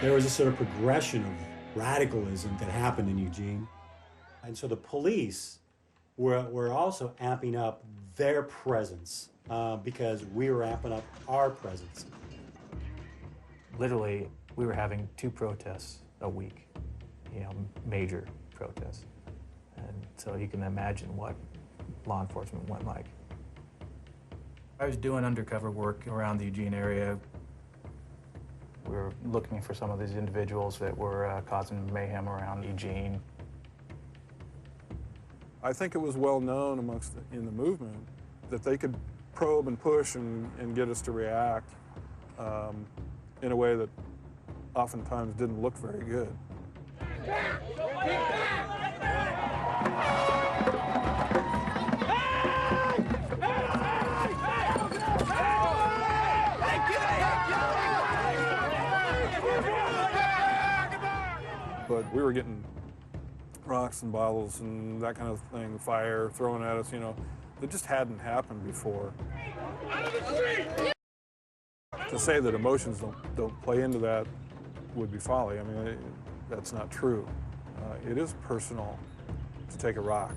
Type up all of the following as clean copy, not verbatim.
There was a sort of progression of radicalism that happened in Eugene. And so the police were also amping up their presence because we were amping up our presence. Literally, we were having 2 protests a week, major protests. And so you can imagine what law enforcement went like. I was doing undercover work around the Eugene area. We were looking for some of these individuals that were causing mayhem around Eugene. I think it was well known in the movement that they could probe and push and get us to react in a way that oftentimes didn't look very good. But we were getting rocks and bottles and that kind of thing, fire thrown at us, that just hadn't happened before. To say that emotions don't play into that would be folly. I mean, that's not true. It is personal to take a rock.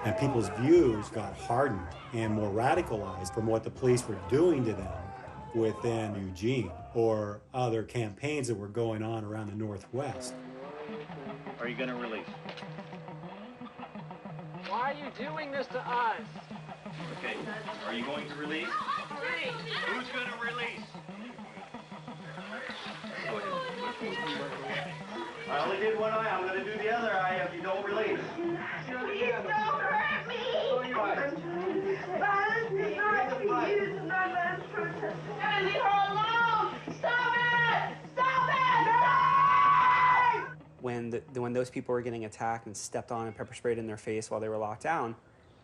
And people's views got hardened and more radicalized from what the police were doing to them within Eugene or other campaigns that were going on around the Northwest. Are you going to release? Why are you doing this to us? Okay, are you going to release? Who's going to release? Go ahead. I only did one eye, I'm going to do the other eye if you don't release. Please don't hurt me! Violence is not to be used in our mass protest. And leave her alone! Stop it! Stop it! When those people were getting attacked and stepped on and pepper sprayed in their face while they were locked down,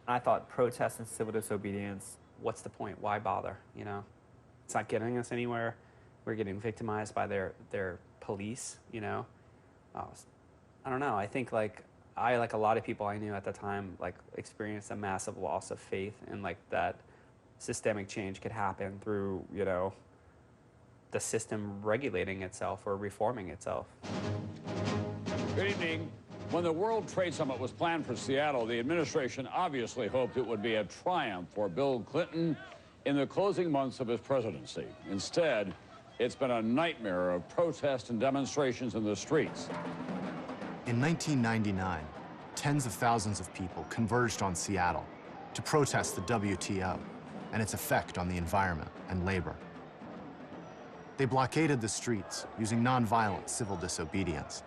I thought protest and civil disobedience, what's the point? Why bother, It's not getting us anywhere. We're getting victimized by their police, I don't know. I think like a lot of people I knew at the time, experienced a massive loss of faith in that systemic change could happen through, the system regulating itself or reforming itself. Good evening. When the World Trade Summit was planned for Seattle, the administration obviously hoped it would be a triumph for Bill Clinton in the closing months of his presidency. Instead, it's been a nightmare of protests and demonstrations in the streets. In 1999, tens of thousands of people converged on Seattle to protest the WTO and its effect on the environment and labor. They blockaded the streets using nonviolent civil disobedience.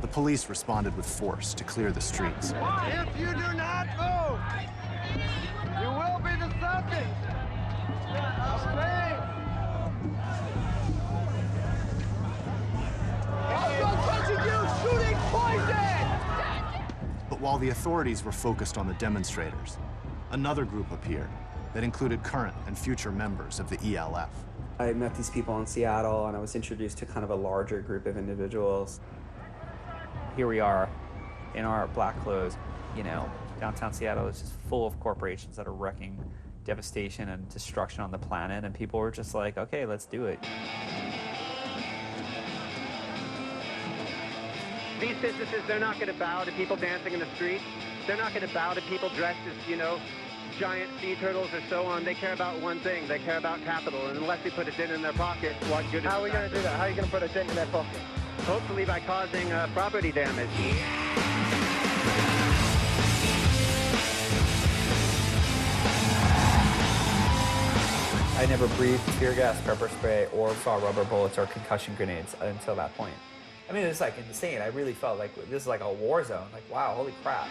The police responded with force to clear the streets. If you do not move, you will be the subject of pain. I'm touching you, shooting poison! But while the authorities were focused on the demonstrators, another group appeared that included current and future members of the ELF. I met these people in Seattle, and I was introduced to kind of a larger group of individuals. Here we are in our black clothes, downtown Seattle is just full of corporations that are wreaking devastation and destruction on the planet, and people were just like, okay, let's do it. These businesses, they're not going to bow to people dancing in the streets. They're not going to bow to people dressed as, giant sea turtles or so on. They care about one thing. They care about capital. And unless we put a dent in their pocket, what good is it? How are we going to do that? How are you going to put a dent in their pocket? Hopefully by causing property damage. I never breathed tear gas, pepper spray, or saw rubber bullets or concussion grenades until that point. I mean, it was insane. I really felt like this is like a war zone. Like, wow, holy crap.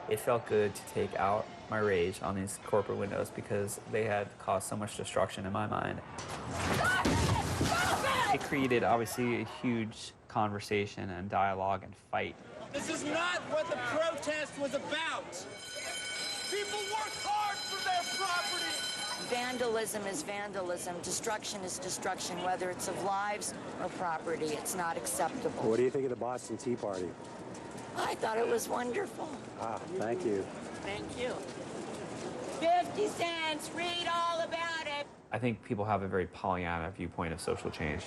It felt good to take out my rage on these corporate windows because they had caused so much destruction in my mind. It created, obviously, a huge conversation and dialogue and fight This is not what the protest was about. People worked hard for their property. Vandalism is vandalism. Destruction is destruction, whether it's of lives or property. It's not acceptable. What do you think of the Boston Tea Party? I thought it was wonderful. Ah, thank you. Thank you. 50 cents, read all about it. I think people have a very Pollyanna viewpoint of social change.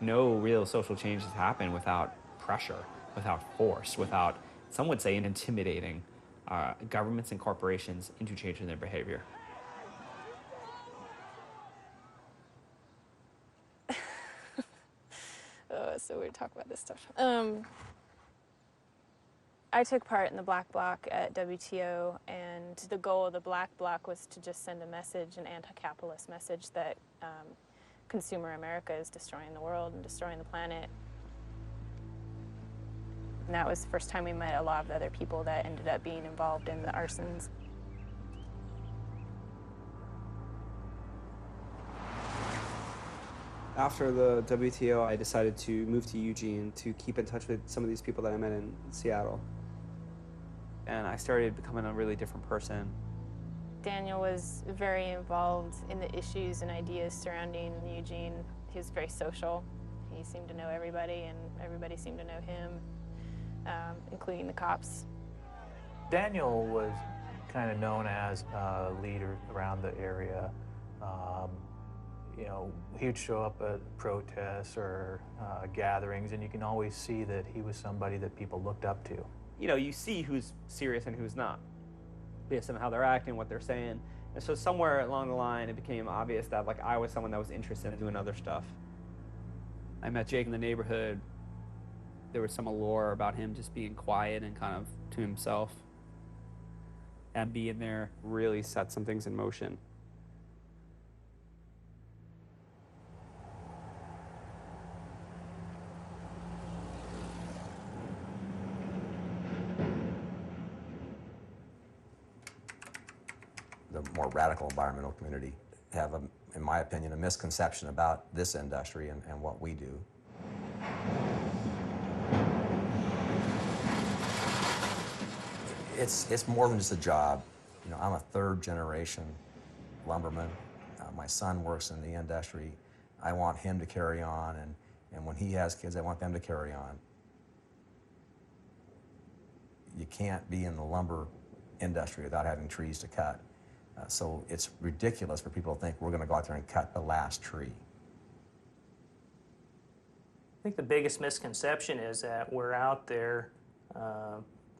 No real social change has happened without pressure, without force, without, some would say, intimidating governments and corporations into changing their behavior. Oh, it's so weird to talk about this stuff. I took part in the Black Bloc at WTO, and the goal of the Black Bloc was to just send a message, an anti-capitalist message, that consumer America is destroying the world and destroying the planet. And that was the first time we met a lot of the other people that ended up being involved in the arsons. After the WTO, I decided to move to Eugene to keep in touch with some of these people that I met in Seattle. And I started becoming a really different person. Daniel was very involved in the issues and ideas surrounding Eugene. He was very social. He seemed to know everybody, and everybody seemed to know him, including the cops. Daniel was kind of known as a leader around the area. You know, he would show up at protests or gatherings, and you can always see that he was somebody that people looked up to. You know, you see who's serious and who's not, based on how they're acting, what they're saying. And so somewhere along the line, it became obvious that, like, I was someone that was interested in doing other stuff. I met Jake in the neighborhood. There was some allure about him just being quiet and kind of to himself. And being there really set some things in motion. The more radical environmental community have, in my opinion, a misconception about this industry and what we do. It's more than just a job. You know, I'm a third-generation lumberman. My son works in the industry. I want him to carry on, and when he has kids, I want them to carry on. You can't be in the lumber industry without having trees to cut. So it's ridiculous for people to think we're going to go out there and cut the last tree. I think the biggest misconception is that we're out there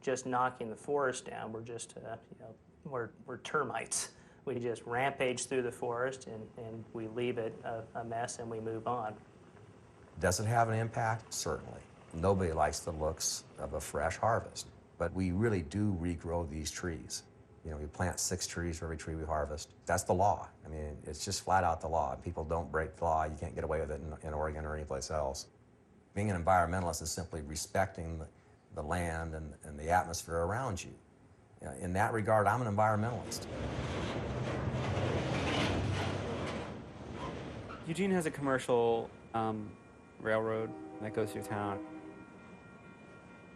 just knocking the forest down. We're just, you know, we're termites. We just rampage through the forest and we leave it a mess and we move on. Does it have an impact? Certainly. Nobody likes the looks of a fresh harvest, but we really do regrow these trees. You know, we plant 6 trees for every tree we harvest. That's the law. I mean, it's just flat out the law. People don't break the law. You can't get away with it in Oregon or anyplace else. Being an environmentalist is simply respecting the land and the atmosphere around you. You know, in that regard, I'm an environmentalist. Eugene has a commercial railroad that goes through town.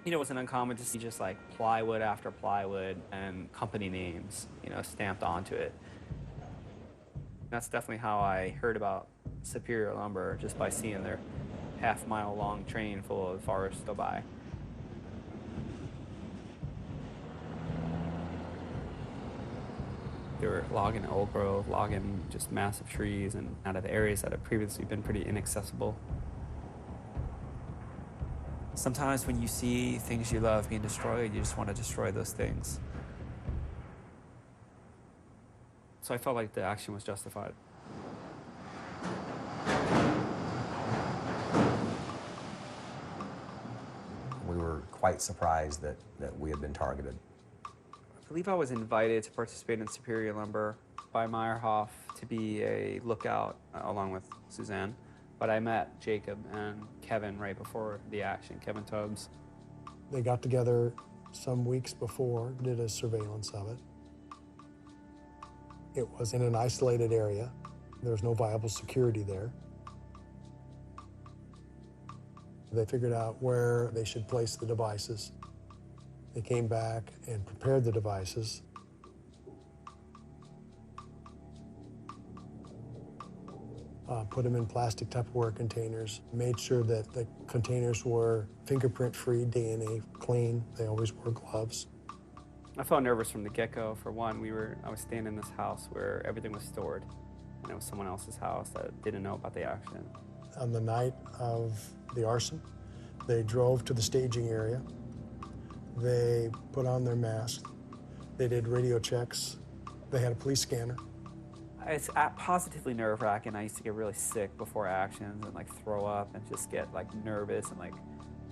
You know, it wasn't uncommon to see just like plywood after plywood and company names, you know, stamped onto it. That's definitely how I heard about Superior Lumber, just by seeing their half-mile-long train full of forests go by. They were logging old growth, logging just massive trees and out of areas that had previously been pretty inaccessible. Sometimes when you see things you love being destroyed, you just want to destroy those things. So I felt like the action was justified. We were quite surprised that we had been targeted. I believe I was invited to participate in Superior Lumber by Meyerhoff to be a lookout along with Suzanne. But I met Jacob and Kevin right before the action, Kevin Tubbs. They got together some weeks before, did a surveillance of it. It was in an isolated area. There was no viable security there. They figured out where they should place the devices. They came back and prepared the devices. Put them in plastic Tupperware containers, made sure that the containers were fingerprint-free, DNA clean. They always wore gloves. I felt nervous from the get-go. For one, I was staying in this house where everything was stored, and it was someone else's house that didn't know about the accident. On the night of the arson, they drove to the staging area. They put on their masks. They did radio checks. They had a police scanner. It's positively nerve-wracking. I used to get really sick before actions and like throw up and just get like nervous and like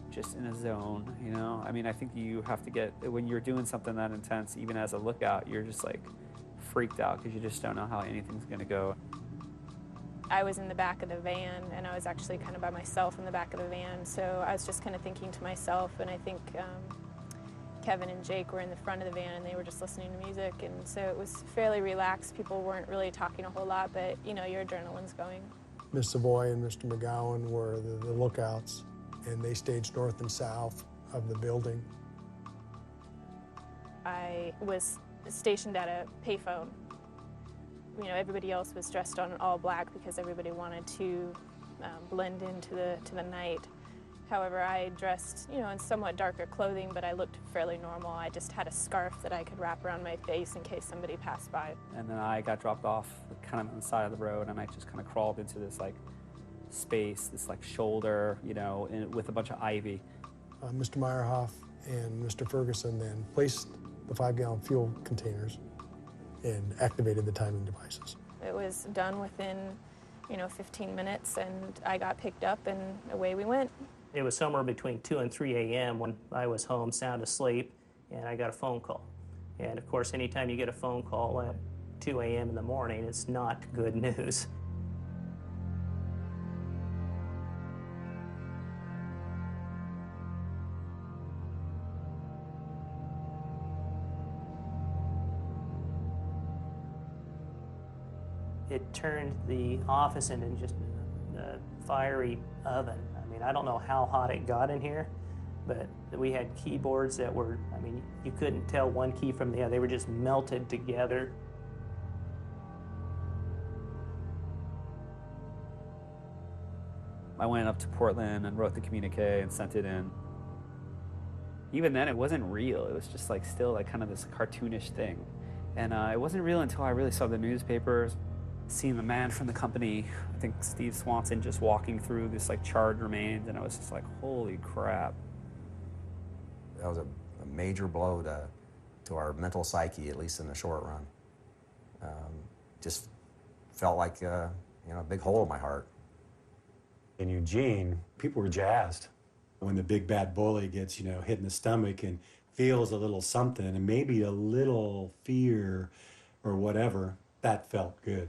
just in a zone, you know? I mean, I think you have to get, when you're doing something that intense, even as a lookout, you're just like freaked out because you just don't know how anything's gonna go. I was in the back of the van, and I was actually kind of by myself in the back of the van, so I was just kind of thinking to myself, and I think Kevin and Jake were in the front of the van, and they were just listening to music, and so it was fairly relaxed. People weren't really talking a whole lot, but, you know, your adrenaline's going. Ms. Savoy and Mr. McGowan were the lookouts, and they staged north and south of the building. I was stationed at a payphone. You know, everybody else was dressed on all black because everybody wanted to blend into the night. However, I dressed, you know, in somewhat darker clothing, but I looked fairly normal. I just had a scarf that I could wrap around my face in case somebody passed by. And then I got dropped off kind of on the side of the road, and I just kind of crawled into this like space, this like shoulder, you know, with a bunch of ivy. Mr. Meyerhoff and Mr. Ferguson then placed the 5-gallon fuel containers and activated the timing devices. It was done within, you know, 15 minutes, and I got picked up, and away we went. It was somewhere between 2 and 3 a.m. when I was home, sound asleep, and I got a phone call. And of course, anytime you get a phone call at 2 a.m. in the morning, it's not good news. It turned the office into just a fiery oven. I mean, I don't know how hot it got in here, but we had keyboards that were, I mean, you couldn't tell one key from the other. They were just melted together. I went up to Portland and wrote the communique and sent it in. Even then, it wasn't real. It was just like still like kind of this cartoonish thing. And it wasn't real until I really saw the newspapers, seeing the man from the company, I think Steve Swanson, just walking through this like charred remains, and I was just like, holy crap. That was a major blow to our mental psyche, at least in the short run. Just felt like you know, a big hole in my heart. In Eugene, people were jazzed when the big bad bully gets, you know, hit in the stomach and feels a little something and maybe a little fear or whatever. That felt good.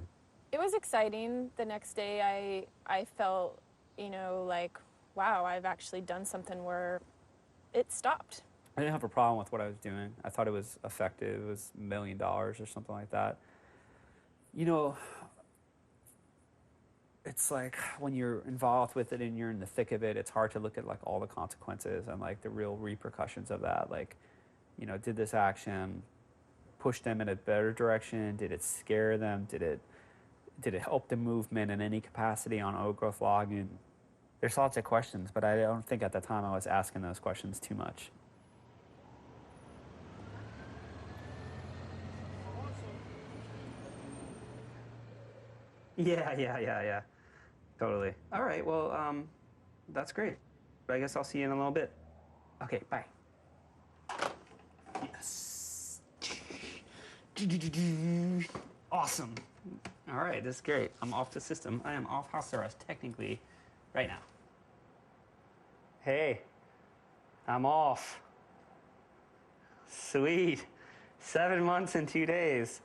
It was exciting. The next day I felt, you know, like, wow, I've actually done something where it stopped. I didn't have a problem with what I was doing. I thought it was effective. It was $1 million or something like that. You know, it's like when you're involved with it and you're in the thick of it, it's hard to look at like all the consequences and like the real repercussions of that. Like, you know, did this action push them in a better direction? Did it scare them? Did it help the movement in any capacity on old growth logging? There's lots of questions, but I don't think at the time I was asking those questions too much. Yeah. Totally. All right, well, that's great. I guess I'll see you in a little bit. Okay, bye. Yes. Awesome. All right, this is great. I'm off the system. I am off house arrest, technically, right now. Hey, I'm off. Sweet. 7 months and 2 days.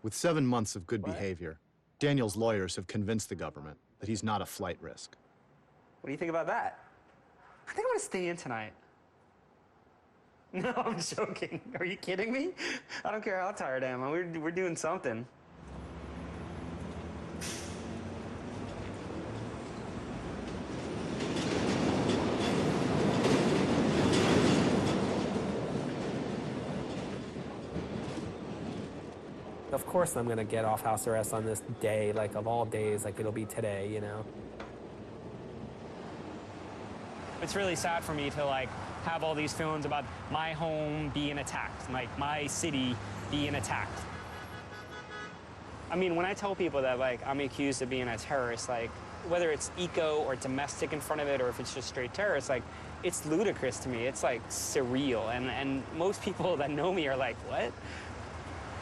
With 7 months of good behavior, Daniel's lawyers have convinced the government that he's not a flight risk. What do you think about that? I think I'm gonna stay in tonight. No, I'm joking. Are you kidding me? I don't care how tired I am. We're doing something. Of course I'm gonna get off house arrest on this day, like of all days, like it'll be today, you know? It's really sad for me to like have all these feelings about my home being attacked, like my city being attacked. I mean, when I tell people that like I'm accused of being a terrorist, like whether it's eco or domestic in front of it or if it's just straight terrorist, like it's ludicrous to me. It's like surreal. And most people that know me are like, what?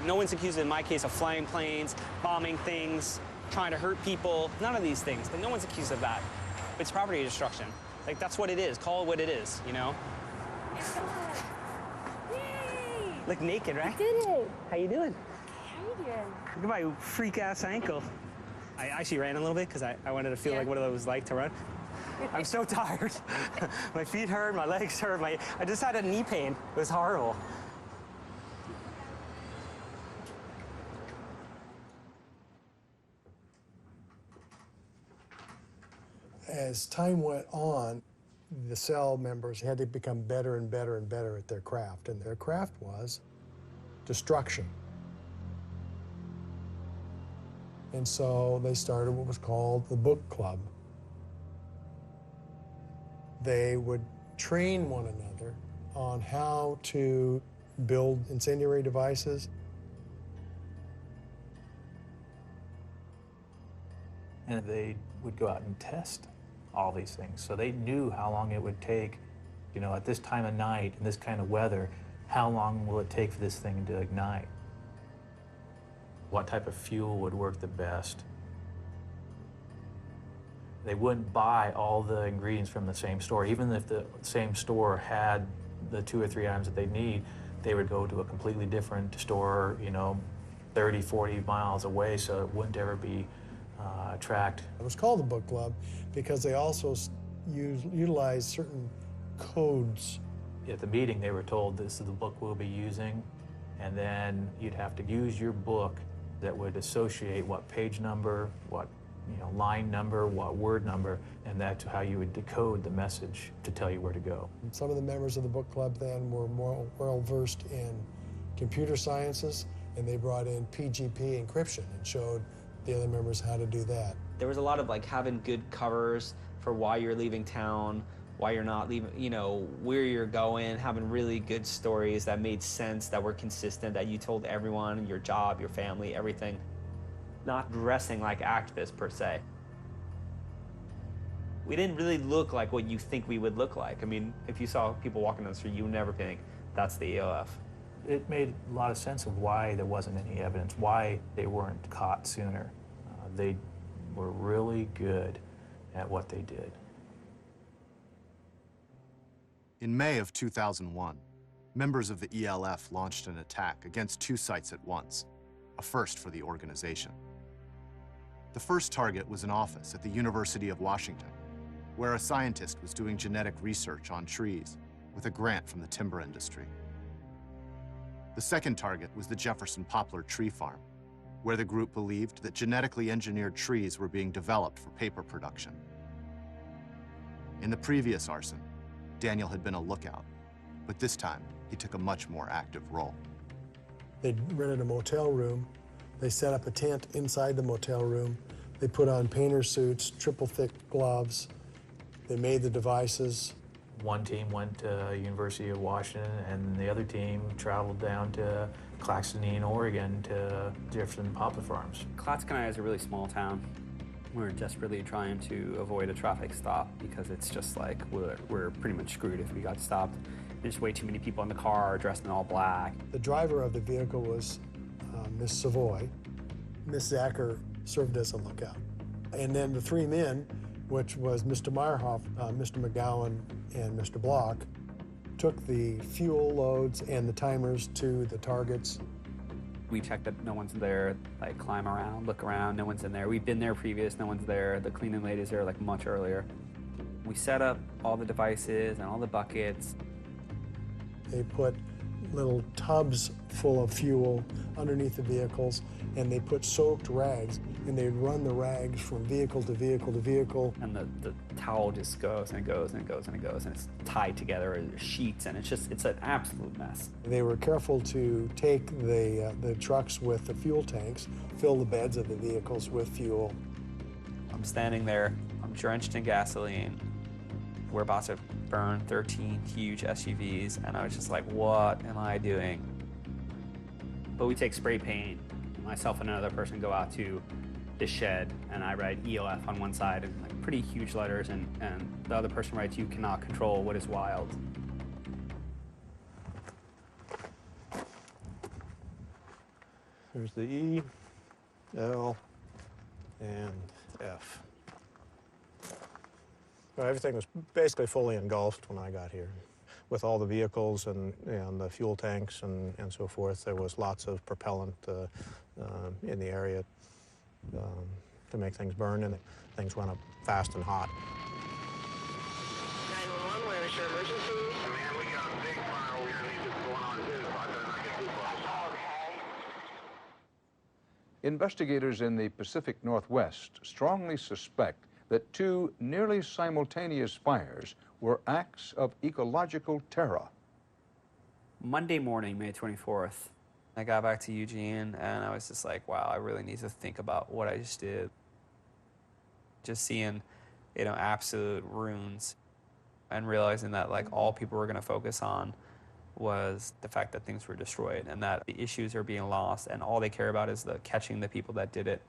No one's accused in my case of flying planes, bombing things, trying to hurt people. None of these things. Like, no one's accused of that. It's property destruction. Like, that's what it is. Call it what it is, you know? Yay! Look naked, right? I did it. How you doing? How you doing? Look at my freak-ass ankle. I actually ran a little bit because I wanted to feel like what it was like to run. I'm so tired. My feet hurt, my legs hurt, I just had a knee pain. It was horrible. As time went on, the cell members had to become better and better and better at their craft, and their craft was destruction. And so they started what was called the book club. They would train one another on how to build incendiary devices. And they would go out and test all these things. So they knew how long it would take, you know, at this time of night, in this kind of weather, how long will it take for this thing to ignite? What type of fuel would work the best? They wouldn't buy all the ingredients from the same store. Even if the same store had the 2 or 3 items that they need, they would go to a completely different store, you know, 30, 40 miles away, so it wouldn't ever be tracked. It was called the book club because they also utilized certain codes. At the meeting, they were told this is the book we'll be using, and then you'd have to use your book that would associate what page number, what line number, what word number, and that's how you would decode the message to tell you where to go. Some of the members of the book club then were more well-versed in computer sciences, and they brought in PGP encryption and showed the other members how to do that. There was a lot of like having good covers for why you're leaving town, why you're not leaving, you know, where you're going, having really good stories that made sense, that were consistent, that you told everyone, your job, your family, everything. Not dressing like activists per se. We didn't really look like what you think we would look like. I mean, if you saw people walking down the street, you would never think that's the EOF. It made a lot of sense of why there wasn't any evidence, why they weren't caught sooner. They were really good at what they did. In May of 2001, members of the ELF launched an attack against 2 sites at once, a first for the organization. The first target was an office at the University of Washington, where a scientist was doing genetic research on trees with a grant from the timber industry. The second target was the Jefferson Poplar Tree Farm, where the group believed that genetically engineered trees were being developed for paper production. In the previous arson, Daniel had been a lookout, but this time he took a much more active role. They rented a motel room. They set up a tent inside the motel room. They put on painter suits, triple thick gloves. They made the devices. One team went to University of Washington, and the other team traveled down to Claxonine, Oregon, to Jefferson Poplar Farms. Clatskanie is a really small town. We're desperately trying to avoid a traffic stop because it's just like we're pretty much screwed if we got stopped. There's way too many people in the car dressed in all black. The driver of the vehicle was Miss Savoy. Miss Zacher served as a lookout. And then the 3 men, which was Mr. Meyerhoff, Mr. McGowan, and Mr. Block, took the fuel loads and the timers to the targets. We checked that no one's there, like climb around, look around, no one's in there. We've been there previous, no one's there. The cleaning ladies are like much earlier. We set up all the devices and all the buckets. They put little tubs full of fuel underneath the vehicles, and they put soaked rags, and they'd run the rags from vehicle to vehicle to vehicle. And the towel just goes and it goes and it goes and it goes, and it's tied together in sheets, and it's an absolute mess. They were careful to take the trucks with the fuel tanks, fill the beds of the vehicles with fuel. I'm standing there, I'm drenched in gasoline. We're about to burn 13 huge SUVs, and I was just like, what am I doing? But we take spray paint. Myself and another person go out to the shed, and I write ELF on one side in like pretty huge letters, and the other person writes, "You cannot control what is wild." There's the E, L, and F. Well, everything was basically fully engulfed when I got here. With all the vehicles and the fuel tanks and so forth, there was lots of propellant in the area to make things burn, and things went up fast and hot. 911, where is your emergency? Man, we got a big fire over here. This is going on too, so I better not get too close. Okay. Investigators in the Pacific Northwest strongly suspect that two nearly simultaneous fires were acts of ecological terror. Monday morning, May 24th, I got back to Eugene, and I was just like, wow, I really need to think about what I just did. Just seeing, absolute ruins, and realizing that like all people were gonna focus on was the fact that things were destroyed and that the issues are being lost, and all they care about is catching the people that did it.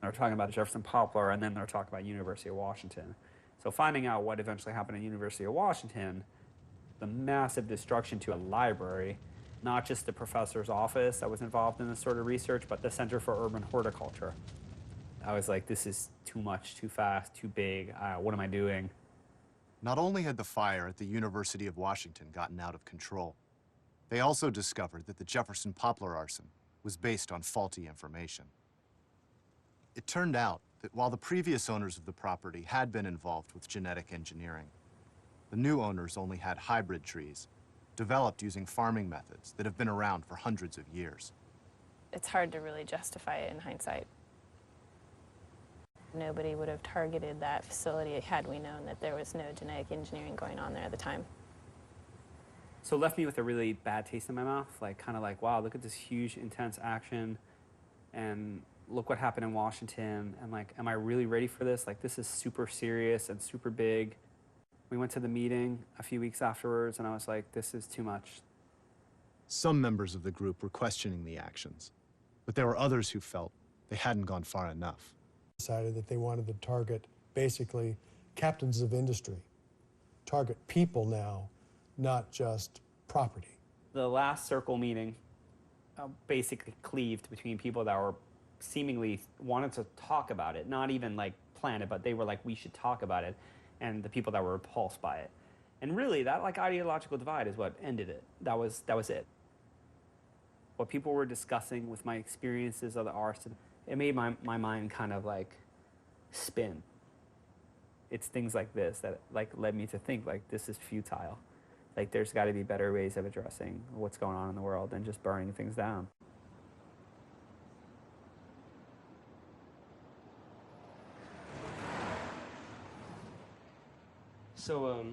They're talking about Jefferson Poplar, and then they're talking about University of Washington. So finding out what eventually happened at University of Washington, the massive destruction to a library, not just the professor's office that was involved in this sort of research, but the Center for Urban Horticulture. I was like, this is too much, too fast, too big. What am I doing? Not only had the fire at the University of Washington gotten out of control, they also discovered that the Jefferson Poplar arson was based on faulty information. It turned out that while the previous owners of the property had been involved with genetic engineering, the new owners only had hybrid trees, developed using farming methods that have been around for hundreds of years. It's hard to really justify it in hindsight. Nobody would have targeted that facility had we known that there was no genetic engineering going on there at the time. So it left me with a really bad taste in my mouth, kind of like, wow, look at this huge, intense action, and look what happened in Washington, and like, am I really ready for this? Like, this is super serious and super big. We went to the meeting a few weeks afterwards, and I was like, this is too much. Some members of the group were questioning the actions, but there were others who felt they hadn't gone far enough. Decided that they wanted to target, basically, captains of industry. Target people now, not just property. The last circle meeting basically cleaved between people that were seemingly wanted to talk about it, not even like plan it, but they were like, we should talk about it, and the people that were repulsed by it. And really, that like ideological divide is what ended it. That was it. What people were discussing with my experiences of the arson, it made my mind kind of like spin. It's things like this that like led me to think like this is futile. Like there's got to be better ways of addressing what's going on in the world than just burning things down. So,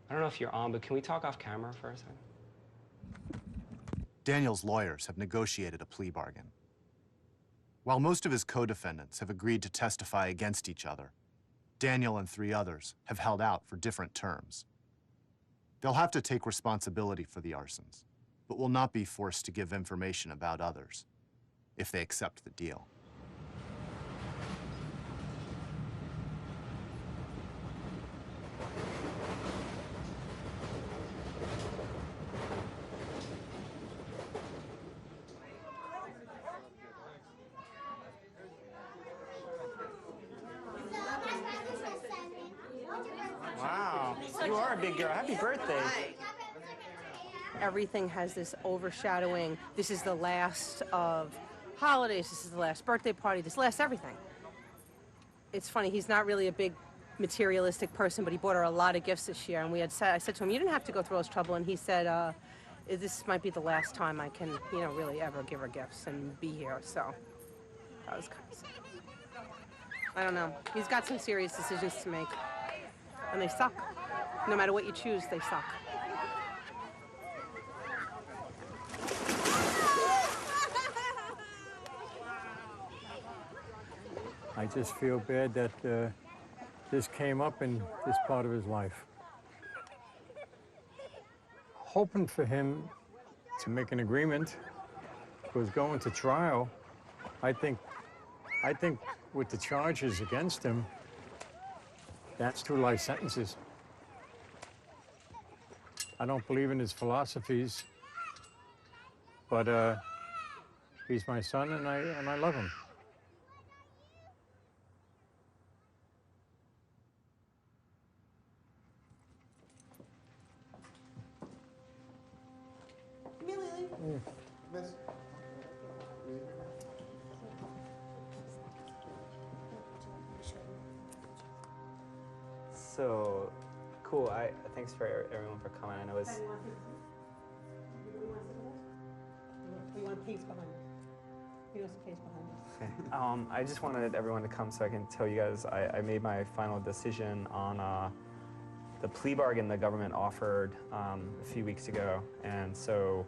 I don't know if you're on, but can we talk off camera for a second? Daniel's lawyers have negotiated a plea bargain. While most of his co-defendants have agreed to testify against each other, Daniel and 3 others have held out for different terms. They'll have to take responsibility for the arsons, but will not be forced to give information about others if they accept the deal. Wow, you are a big girl. Happy birthday. Everything has this overshadowing. This is the last of holidays. This is the last birthday party. This last everything. It's funny, he's not really a big materialistic person, but he bought her a lot of gifts this year. And I said to him, you didn't have to go through all this trouble. And he said, this might be the last time I can, really ever give her gifts and be here. So that was kind of sad. I don't know. He's got some serious decisions to make, and they suck. No matter what you choose, they suck. I just feel bad that this came up in this part of his life. Hoping for him to make an agreement was going to trial. I think with the charges against him, that's 2 life sentences. I don't believe in his philosophies, but he's my son, and I love him. Miss. So, cool. Thanks for everyone for coming. I know it's. We want peace behind us. We want some peace behind us. Okay. I just wanted everyone to come so I can tell you guys I made my final decision on the plea bargain the government offered a few weeks ago, and so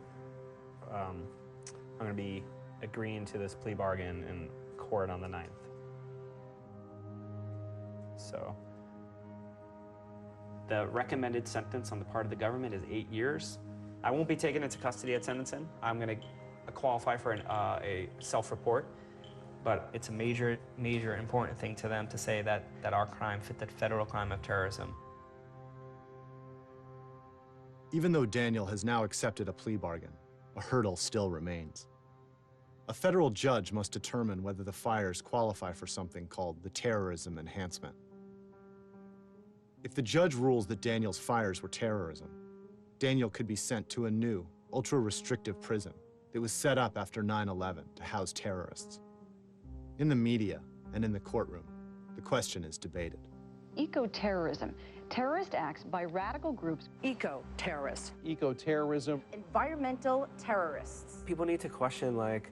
I'm going to be agreeing to this plea bargain in court on the 9th. So the recommended sentence on the part of the government is 8 years. I won't be taken into custody at sentencing. I'm going to qualify for a self-report, but it's a major important thing to them to say that our crime fit the federal crime of terrorism. Even though Daniel has now accepted a plea bargain, a hurdle still remains. A federal judge must determine whether the fires qualify for something called the terrorism enhancement. If the judge rules that Daniel's fires were terrorism, Daniel could be sent to a new, ultra-restrictive prison that was set up after 9/11 to house terrorists. In the media and in the courtroom, the question is debated. Eco-terrorism, terrorist acts by radical groups. Eco-terrorists. Eco-terrorism. Environmental terrorists. People need to question, like,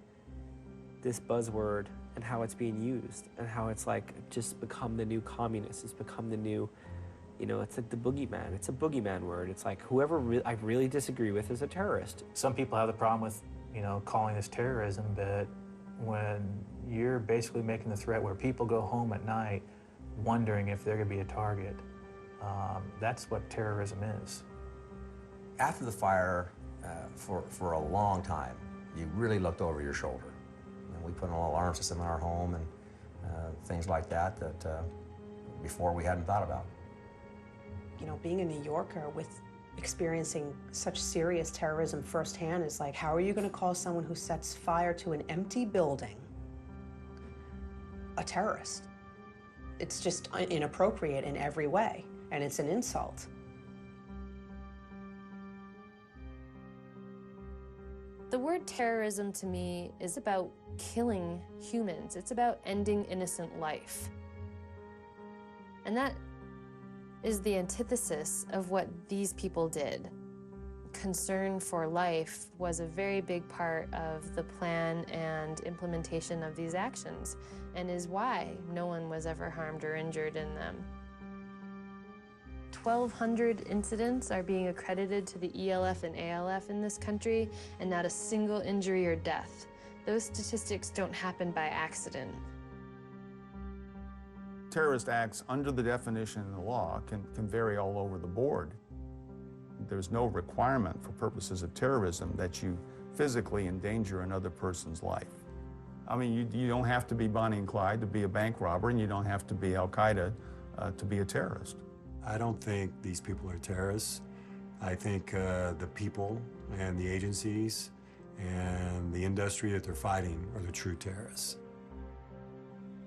this buzzword and how it's being used and how it's, like, just become the new communist. It's become the new, it's like the boogeyman. It's a boogeyman word. It's like whoever I really disagree with is a terrorist. Some people have the problem with, calling this terrorism, but when you're basically making the threat where people go home at night wondering if they're going to be a target, that's what terrorism is. After the fire, for a long time, you really looked over your shoulder. And we put an alarm system in our home and things like that before we hadn't thought about. Being a New Yorker with experiencing such serious terrorism firsthand is like, how are you going to call someone who sets fire to an empty building a terrorist? It's just inappropriate in every way, and it's an insult. The word terrorism to me is about killing humans. It's about ending innocent life. And that is the antithesis of what these people did. Concern for life was a very big part of the plan and implementation of these actions, and is why no one was ever harmed or injured in them. 1,200 incidents are being accredited to the ELF and ALF in this country, and not a single injury or death. Those statistics don't happen by accident. Terrorist acts, under the definition in the law, can vary all over the board. There's no requirement for purposes of terrorism that you physically endanger another person's life. I mean, you don't have to be Bonnie and Clyde to be a bank robber, and you don't have to be Al-Qaeda to be a terrorist. I don't think these people are terrorists. I think the people and the agencies and the industry that they're fighting are the true terrorists.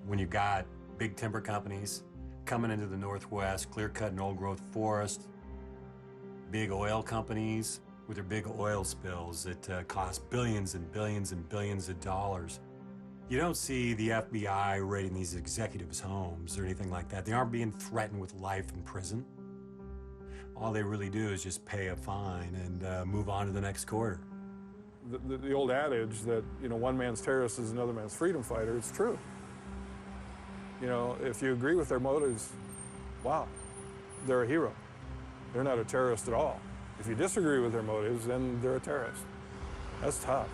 When you've got big timber companies coming into the Northwest, clear-cutting old-growth forest, big oil companies with their big oil spills that cost billions and billions and billions of dollars. You don't see the FBI raiding these executives' homes or anything like that. They aren't being threatened with life in prison. All they really do is just pay a fine and move on to the next quarter. The old adage that, you know, one man's terrorist is another man's freedom fighter, it's true. You know, if you agree with their motives, wow, they're a hero. They're not a terrorist at all. If you disagree with their motives, then they're a terrorist. That's tough,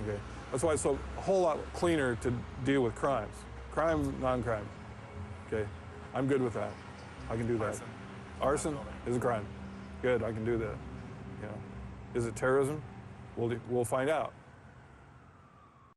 okay? That's why it's a whole lot cleaner to deal with crimes. Crime, non-crime, okay? I'm good with that. I can do that. Arson is a crime. Good, I can do that. You know, is it terrorism? We'll find out.